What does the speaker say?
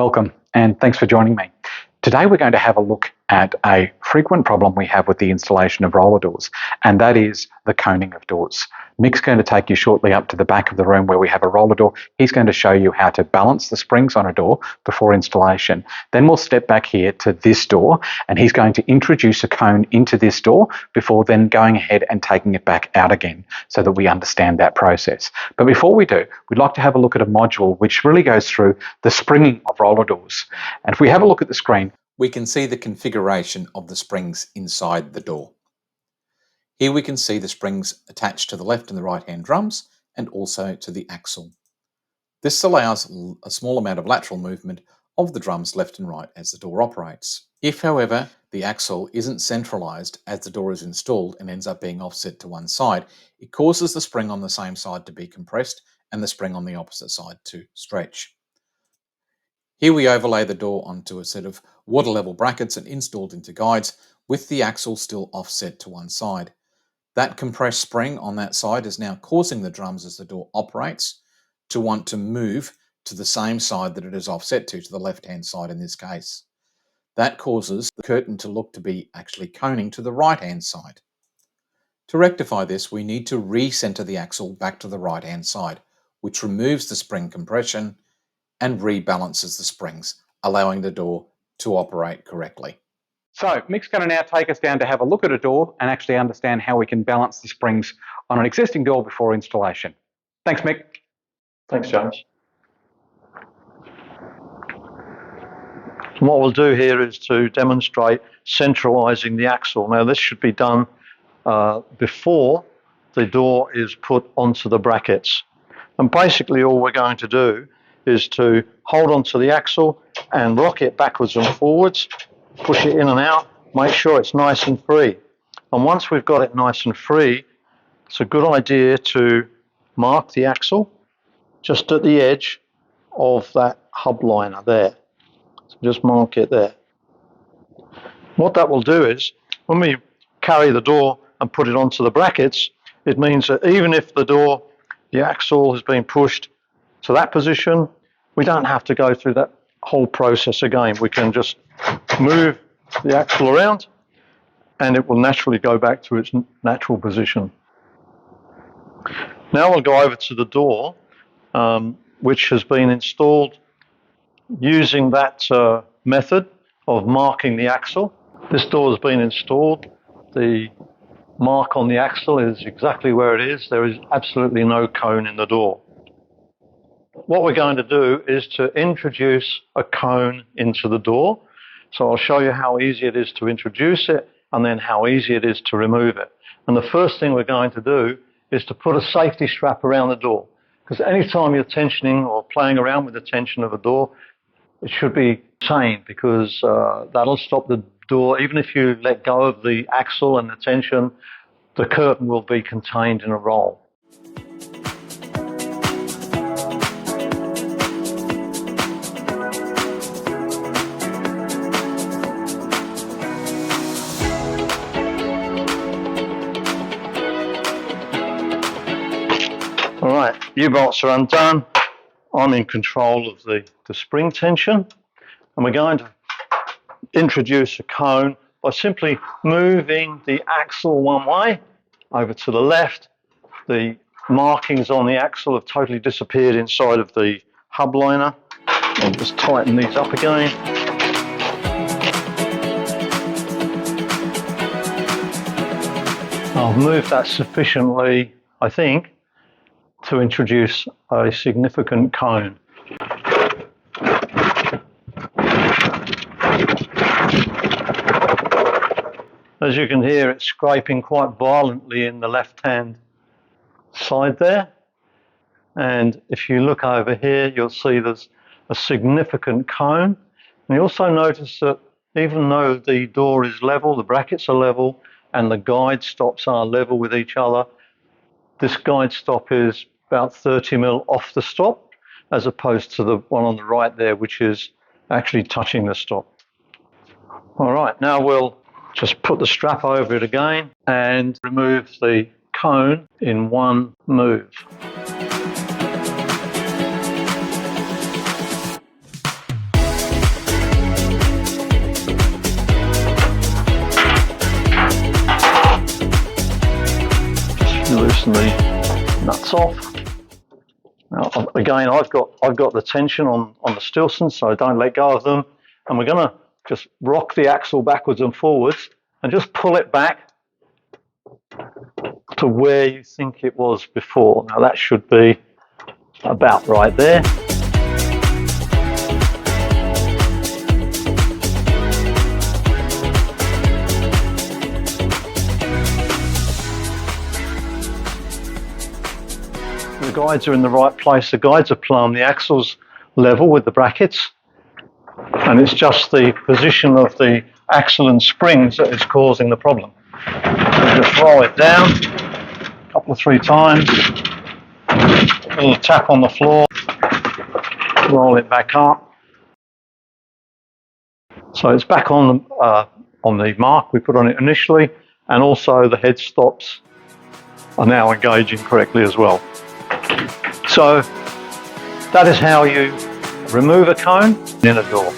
Welcome, and thanks for joining me. Today we're going to have a look at a frequent problem we have with the installation of roller doors, and that is the coning of doors. Mick's going to take you shortly up to the back of the room where we have a roller door. He's going to show you how to balance the springs on a door before installation. Then we'll step back here to this door, and he's going to introduce a cone into this door before then going ahead and taking it back out again so that we understand that process. But before we do, we'd like to have a look at a module which really goes through the springing of roller doors. And if we have a look at the screen, we can see the configuration of the springs inside the door. Here we can see the springs attached to the left and the right hand drums and also to the axle. This allows a small amount of lateral movement of the drums left and right as the door operates. If, however, the axle isn't centralized as the door is installed and ends up being offset to one side, it causes the spring on the same side to be compressed and the spring on the opposite side to stretch. Here we overlay the door onto a set of water level brackets and installed into guides with the axle still offset to one side. That compressed spring on that side is now causing the drums as the door operates to want to move to the same side that it is offset to the left-hand side in this case. That causes the curtain to look to be actually coning to the right-hand side. To rectify this, we need to recenter the axle back to the right-hand side, which removes the spring compression and rebalances the springs, allowing the door to operate correctly. So Mick's going to now take us down to have a look at a door and actually understand how we can balance the springs on an existing door before installation. Thanks, Mick. Thanks, James. What we'll do here is to demonstrate centralising the axle. Now this should be done before the door is put onto the brackets. And basically all we're going to do is to hold onto the axle and rock it backwards and forwards, push it in and out, make sure it's nice and free. And once we've got it nice and free, it's a good idea to mark the axle just at the edge of that hub liner there. So just mark it there. What that will do is, when we carry the door and put it onto the brackets, it means that even if the axle has been pushed to that position, we don't have to go through that whole process again. We can just move the axle around and it will naturally go back to its natural position. Now we'll go over to the door, which has been installed using that method of marking the axle. This door has been installed. The mark on the axle is exactly where it is. There is absolutely no cone in the door. What we're going to do is to introduce a cone into the door. So I'll show you how easy it is to introduce it and then how easy it is to remove it. And the first thing we're going to do is to put a safety strap around the door. Because anytime you're tensioning or playing around with the tension of a door, it should be sane, because that'll stop the door. Even if you let go of the axle and the tension, the curtain will be contained in a roll. All right, U-bolts are undone. I'm in control of the spring tension, and we're going to introduce a cone by simply moving the axle one way over to the left. The markings on the axle have totally disappeared inside of the hub liner. I'll just tighten these up again. I've moved that sufficiently, I think, to introduce a significant cone. As you can hear, it's scraping quite violently in the left-hand side there. And if you look over here, you'll see there's a significant cone. And you also notice that even though the door is level, the brackets are level, and the guide stops are level with each other, this guide stop is about 30 mil off the stop, as opposed to the one on the right there, which is actually touching the stop. All right, now we'll just put the strap over it again and remove the cone in one move. loosen the nuts off. Now, again, I've got the tension on the Stilson, so don't let go of them. And we're going to just rock the axle backwards and forwards and just pull it back to where you think it was before. Now that should be about right there. The guides are in the right place. The guides are plumb. The axle's level with the brackets. And it's just the position of the axle and springs that is causing the problem. So just roll it down a couple of 3 times. A little tap on the floor. Roll it back up. So it's back on the mark we put on it initially, and also the head stops are now engaging correctly as well. So that is how you remove a cone in a door.